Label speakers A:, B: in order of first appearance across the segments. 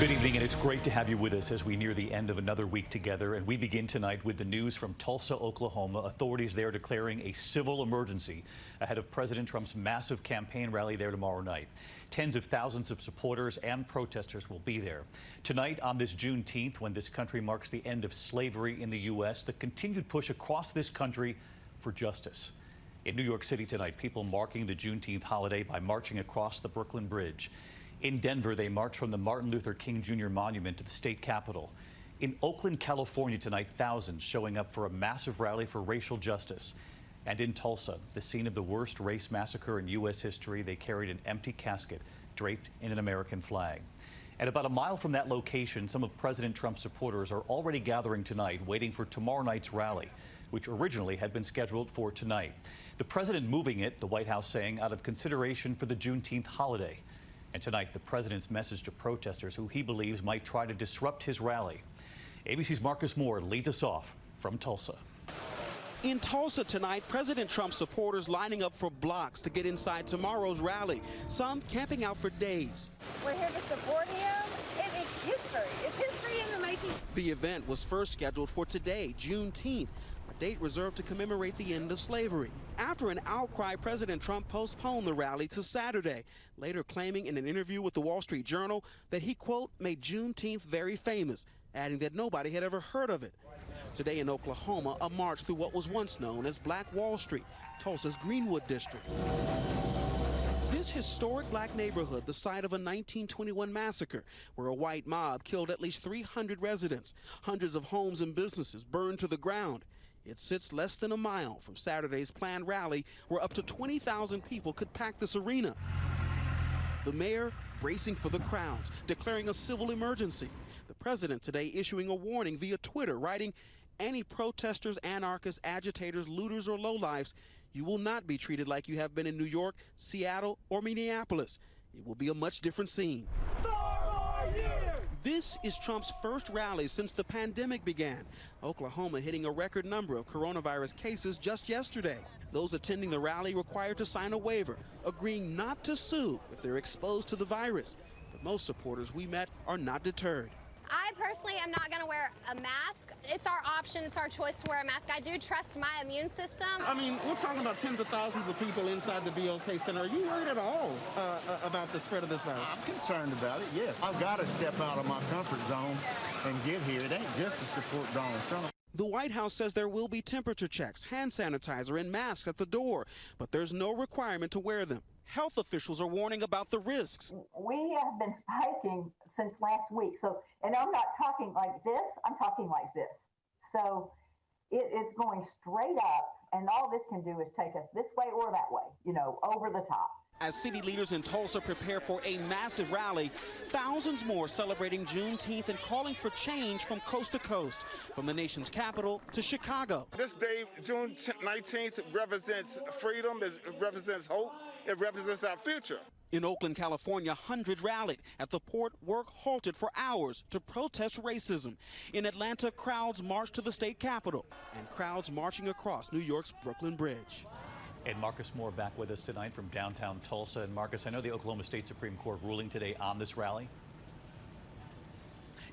A: Good evening, and it's great to have you with us as we near the end of another week together. And we begin tonight with the news from Tulsa, Oklahoma. Authorities there declaring a civil emergency ahead of President Trump's massive campaign rally there tomorrow night. Tens of thousands of supporters and protesters will be there. Tonight, on this Juneteenth, when this country marks the end of slavery in the U.S., the continued push across this country for justice. In New York City tonight, people marking the Juneteenth holiday by marching across the Brooklyn Bridge. In Denver, they marched from the Martin Luther King Jr. Monument to the state capitol. In Oakland, California tonight, thousands showing up for a massive rally for racial justice. And in Tulsa, the scene of the worst race massacre in U.S. history, they carried an empty casket draped in an American flag. And about a mile from that location, some of President Trump's supporters are already gathering tonight, waiting for tomorrow night's rally, which originally had been scheduled for tonight. The president moving it, the White House saying, out of consideration for the Juneteenth holiday. And tonight, the president's message to protesters who he believes might try to disrupt his rally. ABC's Marcus Moore leads us off from Tulsa.
B: In Tulsa tonight, President Trump supporters lining up for blocks to get inside tomorrow's rally, some camping out for days.
C: We're here to support him, and it's history. It's history in the making.
B: The event was first scheduled for today, Juneteenth, a date reserved to commemorate the end of slavery. After an outcry, President Trump postponed the rally to Saturday, later claiming in an interview with the Wall Street Journal that he, quote, made Juneteenth very famous, adding that nobody had ever heard of it. Today in Oklahoma, a march through what was once known as Black Wall Street, Tulsa's Greenwood district. This historic black neighborhood, the site of a 1921 massacre, where a white mob killed at least 300 residents. Hundreds of homes and businesses burned to the ground. It sits less than a mile from Saturday's planned rally, where up to 20,000 people could pack this arena. The mayor bracing for the crowds, declaring a civil emergency. The president today issuing a warning via Twitter, writing, "Any protesters, anarchists, agitators, looters, or lowlifes, you will not be treated like you have been in New York, Seattle, or Minneapolis. It will be a much different scene." This is Trump's first rally since the pandemic began. Oklahoma hitting a record number of coronavirus cases just yesterday. Those attending the rally required to sign a waiver, agreeing not to sue if they're exposed to the virus. But most supporters we met are not deterred.
D: I personally am not going to wear a mask. It's our option. It's our choice to wear a mask. I do trust my immune system.
B: I mean, we're talking about tens of thousands of people inside the BOK Center. Are you worried at all about the spread of this virus?
E: I'm concerned about it, yes. I've got to step out of my comfort zone and get here. It ain't just to support Donald Trump.
B: The White House says there will be temperature checks, hand sanitizer, and masks at the door, but there's no requirement to wear them. Health officials are warning about the risks.
C: We have been spiking since last week. And I'm not talking like this, I'm talking like this. So it's going straight up, and all this can do is take us this way or that way, over the top. As city leaders in Tulsa prepare for a massive rally, thousands more celebrating Juneteenth and calling for change from coast to coast, from the nation's capital to Chicago.
F: This day, June 19th, represents freedom, it represents hope, it represents our future.
B: In Oakland, California, hundreds rallied. At the port, work halted for hours to protest racism. In Atlanta, crowds marched to the state capitol, and crowds marching across New York's Brooklyn Bridge.
A: And Marcus Moore back with us tonight from downtown Tulsa. And Marcus, I know the Oklahoma State Supreme Court ruling today on this rally.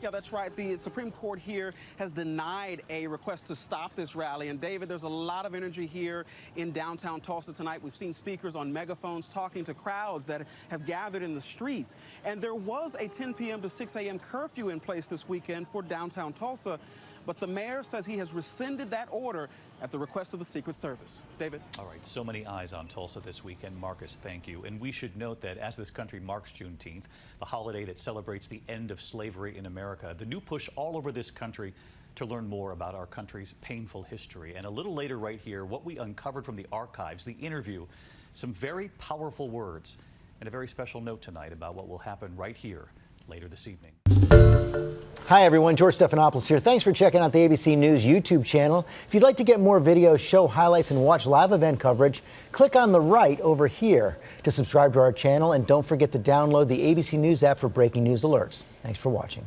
B: Yeah, that's right. The Supreme Court here has denied a request to stop this rally. And David, there's a lot of energy here in downtown Tulsa tonight. We've seen speakers on megaphones talking to crowds that have gathered in the streets. And there was a 10 p.m. to 6 a.m. curfew in place this weekend for downtown Tulsa. But the mayor says he has rescinded that order at the request of the Secret Service. David?
A: All right, so many eyes on Tulsa this weekend. Marcus, thank you. And we should note that as this country marks Juneteenth, the holiday that celebrates the end of slavery in America, the new push all over this country to learn more about our country's painful history. And a little later right here, what we uncovered from the archives, the interview, some very powerful words, and a very special note tonight about what will happen right here later this evening.
G: Hi everyone, George Stephanopoulos here. Thanks for checking out the ABC News YouTube channel. If you'd like to get more videos, show highlights, and watch live event coverage, click on the right over here to subscribe to our channel, and don't forget to download the ABC News app for breaking news alerts. Thanks for watching.